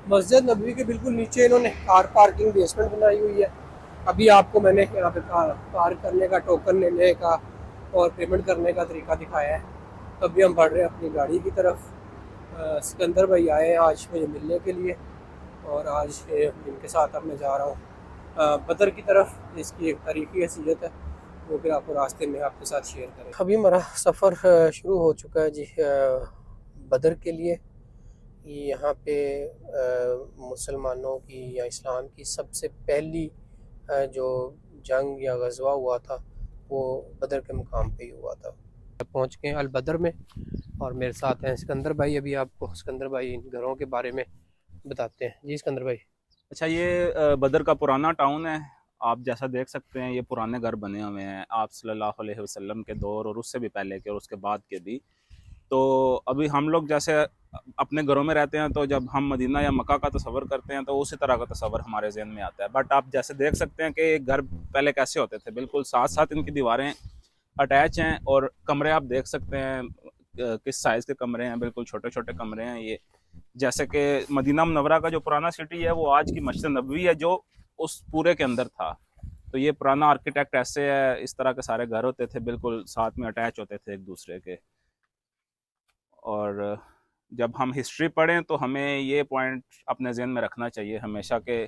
मस्जिद नबवी के बिल्कुल नीचे इन्होंने कार पार्किंग बेसमेंट बनाई हुई है। अभी आपको मैंने यहाँ पे पार्क करने का, टोकन लेने का और पेमेंट करने का तरीका दिखाया है। अभी हम बढ़ रहे हैं अपनी गाड़ी की तरफ। सिकंदर भाई आए हैं आज मुझे मिलने के लिए, और आज इनके साथ अब मैं जा रहा हूँ बदर की तरफ। इसकी एक तारीखी हैसियत है, वो फिर आपको रास्ते में आपके साथ शेयर करें। अभी हमारा सफ़र शुरू हो चुका है जी बदर के लिए। यहाँ पे मुसलमानों की या इस्लाम की सबसे पहली जो जंग या गज़वा हुआ था वो बदर के मुकाम पे ही हुआ था। पहुँच गए अल बदर में, और मेरे साथ हैं सिकंदर भाई। अभी आपको सिकंदर भाई इन घरों के बारे में बताते हैं। जी सिकंदर भाई। अच्छा, ये बदर का पुराना टाउन है। आप जैसा देख सकते हैं, ये पुराने घर बने हुए हैं आप सल्लल्लाहु अलैहि वसल्लम के दौर और उससे भी पहले के और उसके बाद के भी। तो अभी हम लोग जैसे अपने घरों में रहते हैं, तो जब हम मदीना या मक्का का तसव्वुर करते हैं तो उसी तरह का तसव्वुर हमारे जहन में आता है। बट आप जैसे देख सकते हैं कि घर पहले कैसे होते थे, बिल्कुल साथ साथ इनकी दीवारें अटैच हैं, और कमरे आप देख सकते हैं किस साइज़ के कमरे हैं। बिल्कुल छोटे छोटे कमरे हैं ये। जैसे कि मदीना मुनव्वरा का जो पुराना सिटी है, वो आज की मस्जिद नबवी है जो उस पूरे के अंदर था। तो ये पुराना आर्किटेक्ट ऐसे है, इस तरह के सारे घर होते थे, बिल्कुल साथ में अटैच होते थे एक दूसरे के। और जब हम हिस्ट्री पढ़ें तो हमें ये पॉइंट अपने जहन में रखना चाहिए हमेशा के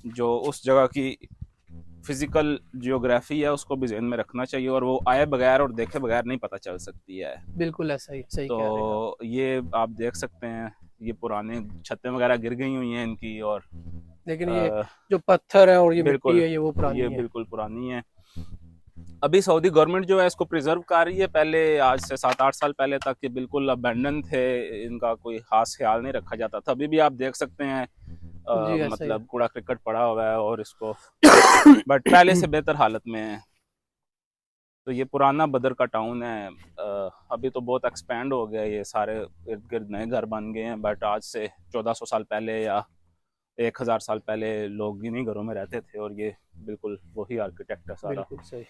जो उस जगह की फिजिकल जियोग्राफी है उसको भी जहन में रखना चाहिए, और वो आए बगैर और देखे बगैर नहीं पता चल सकती है। बिल्कुल ऐसा ही सही कह रहे हैं आप। तो ये आप देख सकते हैं, ये पुराने छतें वगैरह गिर गई हुई हैं इनकी, और लेकिन ये अ, जो पत्थर है और ये मिट्टी बिल्कुल है ये वो ये पुरानी है। बिल्कुल पुरानी है। अभी सऊदी गवर्नमेंट जो है इसको प्रिजर्व कर रही है। पहले आज से 7-8 साल पहले तक ये बिल्कुल अबेंडन थे, इनका कोई खास ख्याल नहीं रखा जाता था। अभी भी आप देख सकते हैं जी ऐसा ही है। मतलब कूड़ा क्रिकेट पड़ा हुआ है और इसको, बट पहले से बेहतर हालत में है। तो ये पुराना बदर का टाउन है। अभी तो बहुत एक्सपेंड हो गया, ये सारे इर्द गिर्द नए घर बन गए हैं। बट आज से 1400 साल पहले या 1000 साल पहले लोग इन्हीं घरों में रहते थे, और ये बिल्कुल वही आर्किटेक्ट है सारा। बिल्कुल सही।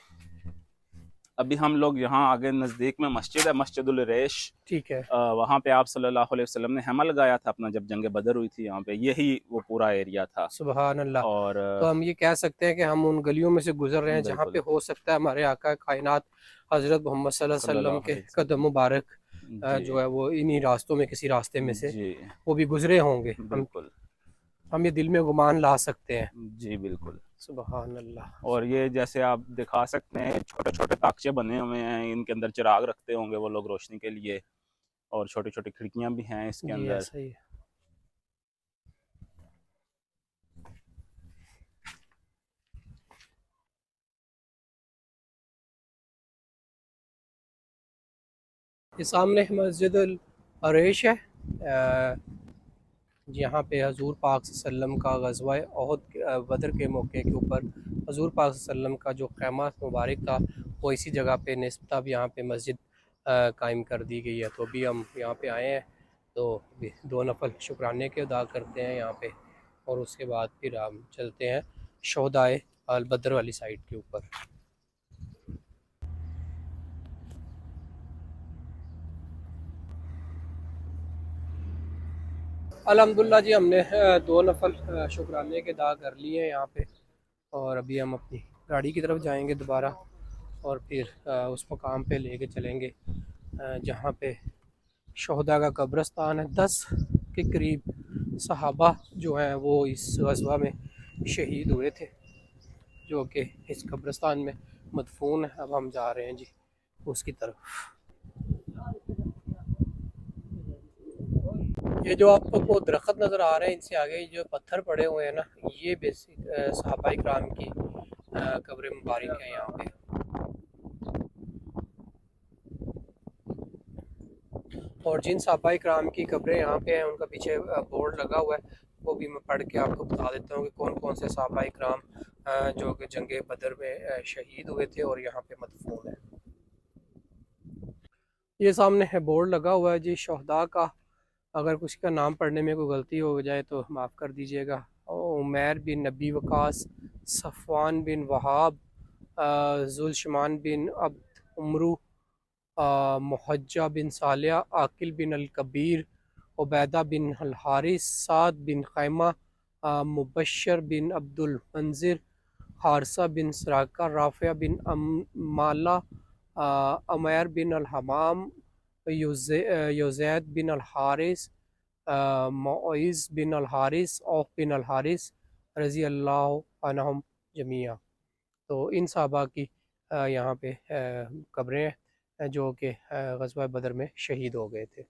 अभी हम लोग यहाँ आगे नज़दीक में मस्जिद है, मस्जिदुल रेश। ठीक है। वहाँ पे आप सल्लल्लाहु अलैहि वसल्लम ने हैमा लगाया था अपना, जब जंग बदर हुई थी यहाँ पे, यही वो पूरा एरिया था। सुबहान अल्लाह। और तो हम ये कह सकते हैं कि हम उन गलियों में से गुजर रहे हैं जहाँ पे बिल्कुल हो सकता है हमारे आका कायनात हज़रत मोहम्मद सल्लल्लाहु अलैहि वसल्लम सल्लल्लाहु के अलैहि कदम वसल्लम। मुबारक जी जो है वो इन्हीं रास्तों में किसी रास्ते में से जी वो भी गुजरे होंगे। बिल्कुल। हम ये दिल में गुमान ला सकते हैं। जी बिल्कुल। सुबहान अल्लाह। और ये जैसे आप दिखा सकते हैं, छोटे छोटे ताकचे बने हुए हैं, इनके अंदर चिराग रखते होंगे वो लोग रोशनी के लिए, और छोटी छोटी खिड़कियां भी हैं इसके जी अंदर। ऐसा ही है। ये सामने मस्जिद अरेश है। यहाँ पे हजूर पाक सल्लम का ग़ज़वा ओहद बदर के मौके के ऊपर हजूर पाक सल्लम का जो ख़ैमा मुबारक था वो इसी जगह पे निस्बत अब यहाँ पे मस्जिद कायम कर दी गई है। तो अभी हम यहाँ पे आए हैं, तो अभी 2 नफल शुक्राने के अदा करते हैं यहाँ पे, और उसके बाद फिर हम चलते हैं शोहदाए अल बदर वाली साइड के ऊपर। अल्हम्दुलिल्लाह जी, हमने 2 नफल शुक्राने के अदा कर लिए हैं यहाँ पे, और अभी हम अपनी गाड़ी की तरफ जाएंगे दोबारा, और फिर उस मकाम पे लेके चलेंगे जहाँ पे शहदा का कब्रस्तान है। 10 के करीब सहाबा जो हैं वो इस गज़वा में शहीद हुए थे, जो कि इस कब्रस्तान में मदफून है। अब हम जा रहे हैं जी उसकी तरफ। ये जो आपको दरख्त नज़र आ रहे हैं, इनसे आगे जो पत्थर पड़े हुए हैं ना, ये बेसिक सहाबा इकराम की कब्र मुबारक है यहाँ पे। और जिन सहाबा इकराम की कब्रें यहाँ पे हैं उनका पीछे बोर्ड लगा हुआ है, वो भी मैं पढ़ के आपको बता देता हूँ कि कौन कौन से सहाबा इकराम जो कि जंग बदर में शहीद हुए थे और यहाँ पे मदफून है। ये सामने है बोर्ड लगा हुआ है जी शहदा का। अगर किसी का नाम पढ़ने में कोई गलती हो जाए तो माफ़ कर दीजिएगा। उमैर बिन नबी वकास, सफ़वान बिन वहाब, जुल्शमान बिन अब्द उमरू, मुहज्जा बिन सालिया, आकिल बिन अल कबीर, उबैदा बिन अल हारिस, साद बिन खैमा, मुबशर बिन अब्दुल मंजिर, हारसा बिन सराका, राफिया बिन माला, अमैर बिन अल हमाम, योजैद बिन अल हारिस, मुइज़ बिन अल हारिस, औफ बिन अल हारिस रज़ी अल्लाह अन्हुम जमिया। तो इन सहाबा की यहाँ पे कब्रें हैं जो कि ग़ज़वा बदर में शहीद हो गए थे।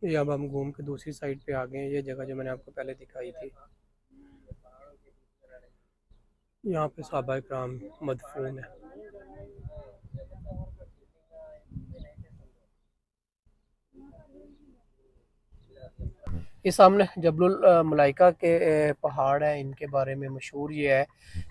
ये अब हम घूम के दूसरी साइड पे आ गए हैं। ये जगह जो मैंने आपको पहले दिखाई थी, यहाँ पे सहाबा इकराम मदफून है। ये सामने जबलुल मलाइका के पहाड़ है। इनके बारे में मशहूर ये है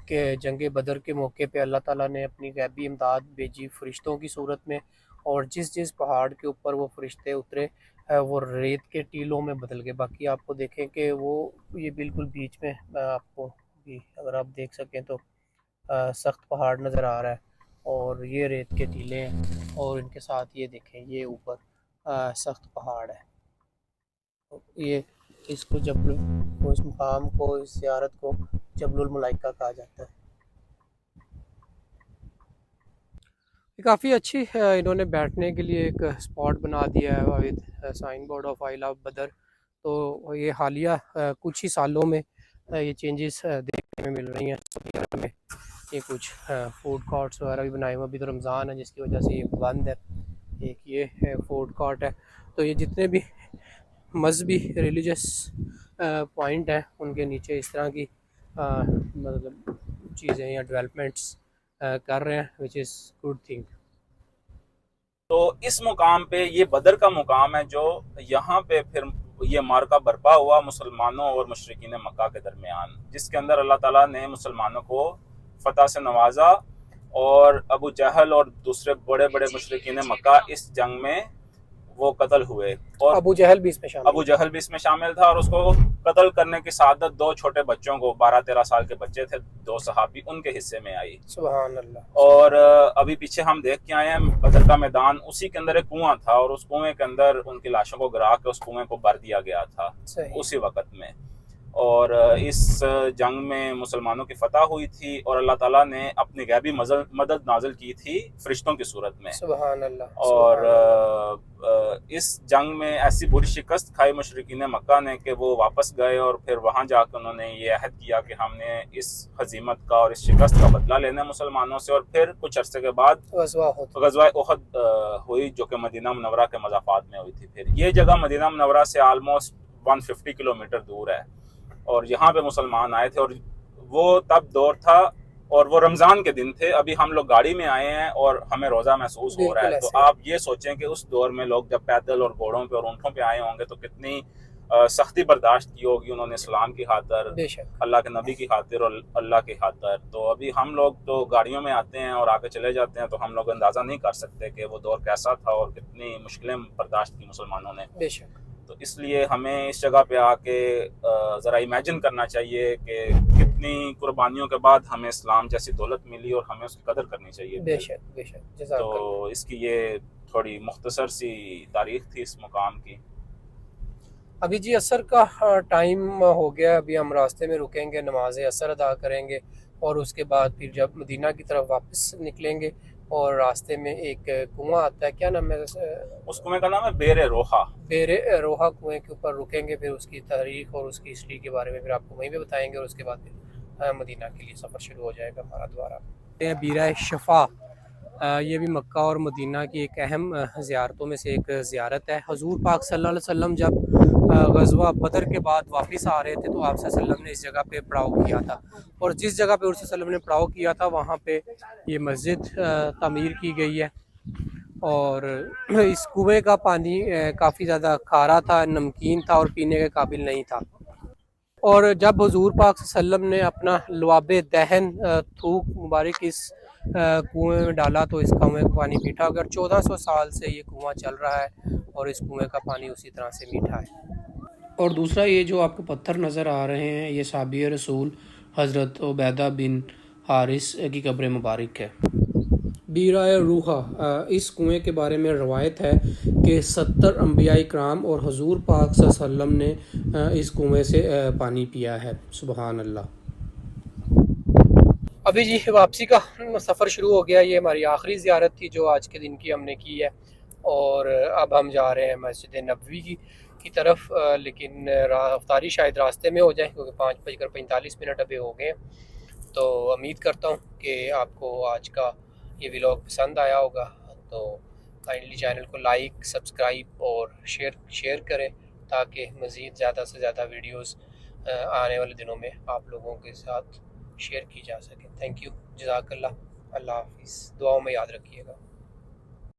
कि जंग बदर के मौके पे अल्लाह ताला ने अपनी गैबी इमदाद भेजी फ़रिश्तों की सूरत में, और जिस जिस पहाड़ के ऊपर वो फ़रिश्ते उतरे वो रेत के टीलों में बदल गए। बाकी आपको देखें कि वो ये बिल्कुल बीच में आपको भी अगर आप देख सकें तो सख्त पहाड़ नज़र आ रहा है, और ये रेत के टीले हैं, और इनके साथ ये देखें ये ऊपर सख्त पहाड़ है। ये इसको जबलुल, इस मुकाम को, इस ज़ियारत को जबलुल मलाइका कहा जाता है। काफ़ी अच्छी इन्होंने बैठने के लिए एक स्पॉट बना दिया है with sign board of I love बदर। तो ये हालिया कुछ ही सालों में ये चेंजेस देखने में मिल रही हैं सऊदी अरब में। ये कुछ फूड कोर्ट्स वगैरह भी बनाए हुए, अभी तो रमज़ान है जिसकी वजह से ये बंद है। एक ये फूड कोर्ट है। तो ये जितने भी मजहबी रिलीजियस पॉइंट हैं उनके नीचे इस तरह की मतलब चीज़ें या डेवलपमेंट्स कर रहे हैं, विच इज़ गुड थिंग। तो इस मुकाम पे ये बदर का मुकाम है जो यहाँ पे फिर ये मार्का बर्पा हुआ मुसलमानों और मुशरिकीन मक्का के दरमियान, जिसके अंदर अल्लाह ताला ने मुसलमानों को फतह से नवाजा, और अबू जहल और दूसरे बड़े बड़े मुशरिकीन मक्का इस जंग में वो कत्ल हुए, और अबू जहल भी इसमें शामिल था, और उसको कत्ल करने की सादत दो छोटे बच्चों को, 12-13 साल के बच्चे थे, दो सहाबी, उनके हिस्से में आई। सुभान अल्लाह। और अभी पीछे हम देख के आए हैं बदर का मैदान, उसी के अंदर एक कुआं था, और उस कुएं के अंदर उनकी लाशों को गिरा के उस कुएं को भर दिया गया था उसी वक्त में। और इस जंग में मुसलमानों की फतह हुई थी, और अल्लाह ताला ने अपनी गैबी मदद नाजिल की थी फरिश्तों की सूरत में। सुभान अल्लाह। और इस जंग में ऐसी बुरी शिकस्त खाई मुशरिकीन मक्का ने कि वो वापस गए, और फिर वहाँ जाकर उन्होंने ये अहद किया कि हमने इस हजीमत का और इस शिकस्त का बदला लेना है मुसलमानों से। और फिर कुछ अरसे के बाद ग़ज़वा उहद हुई, जो कि मदीना मुनव्वरा के मज़ाफ़ात में हुई थी। फिर ये जगह मदीना मुनव्वरा से आलमोस्ट 150 किलोमीटर दूर है, और यहाँ पे मुसलमान आए थे, और वो तब दौर था, और वो रमज़ान के दिन थे। अभी हम लोग गाड़ी में आए हैं और हमें रोज़ा महसूस हो रहा है। तो आप ये सोचें कि उस दौर में लोग जब पैदल और घोड़ों पे और ऊँटों पे आए होंगे तो कितनी सख्ती बर्दाश्त की होगी उन्होंने इस्लाम की खातर, अल्लाह के नबी की खातिर और अल्लाह की खातर। तो अभी हम लोग तो गाड़ियों में आते हैं और आगे चले जाते हैं, तो हम लोग अंदाज़ा नहीं कर सकते कि वो दौर कैसा था और कितनी मुश्किलें बर्दाश्त की मुसलमानों ने। तो इसलिए हमें इस जगह पे आके ज़रा इमेजिन करना चाहिए कि कितनी कुर्बानियों के बाद हमें इस्लाम जैसी दौलत मिली, और हमें उसकी कदर करनी चाहिए। बेशक। तो इसकी ये थोड़ी मुख्तसर सी तारीख थी इस मुकाम की। अभी जी असर का टाइम हो गया। अभी हम रास्ते में रुकेंगे, नमाज असर अदा करेंगे, और उसके बाद फिर जब मदीना की तरफ वापस निकलेंगे, और रास्ते में एक कुआं आता है, क्या नाम है उस कुएं का? नाम है बेरे रोहा कुएं के ऊपर रुकेंगे। फिर उसकी तारीख और उसकी हिस्ट्री के बारे में फिर आपको वहीं पे बताएंगे, और उसके बाद फिर मदीना के लिए सफ़र शुरू हो जाएगा हमारा दोबारा। बीरा शफ़ा, ये भी मक्का और मदीना की एक अहम ज़ियारतों में से एक ज़ियारत है। हुज़ूर पाक सल्लल्लाहु अलैहि वसल्लम जब ग़ज़वा बदर के बाद वापस आ रहे थे तो आप सल्लल्लाहु अलैहि वसल्लम ने इस जगह पे पड़ाव किया था, और जिस जगह पे सल्लल्लाहु अलैहि वसल्लम ने पड़ाव किया था वहाँ पे ये मस्जिद तामीर की गई है। और इस कुएं का पानी काफ़ी ज़्यादा खारा था, नमकीन था, और पीने के काबिल नहीं था। और जब हुज़ूर पाक सल्लल्लाहु अलैहि वसल्लम ने अपना लुआबे दहन थूक मुबारक इस कुएं में डाला तो इस कुएं का पानी मीठा हो गया। 1400 साल से ये कुआं चल रहा है, और इस कुएं का पानी उसी तरह से मीठा है। और दूसरा, ये जो आपको पत्थर नज़र आ रहे हैं, ये साहबी रसूल हज़रत उबैदा बिन हारिस की कब्र मुबारक है। बीराए रूहा, इस कुएं के बारे में रवायत है कि 70 अंबिया इकराम और हुजूर पाक सल्लल्लाहु अलैहि वसल्लम ने इस कुएं से पानी पिया है। सुबहान अल्लाह। अभी जी वापसी का सफ़र शुरू हो गया। ये हमारी आखिरी ज़ियारत थी जो आज के दिन की हमने की है, और अब हम जा रहे हैं मस्जिद नबवी की तरफ। लेकिन रफ्तारी शायद रास्ते में हो जाए, क्योंकि 5:45 अभी हो गए हैं। तो उम्मीद करता हूँ कि आपको आज का ये व्लॉग पसंद आया होगा। तो काइंडली चैनल को लाइक, सब्सक्राइब और शेयर करें, ताकि मज़ीद ज़्यादा से ज़्यादा वीडियोस आने वाले दिनों में आप लोगों के साथ शेयर की जा सके। थैंक यू, जज़ाकल्लाह, अल्लाह हाफिज़। दुआओं में याद रखिएगा।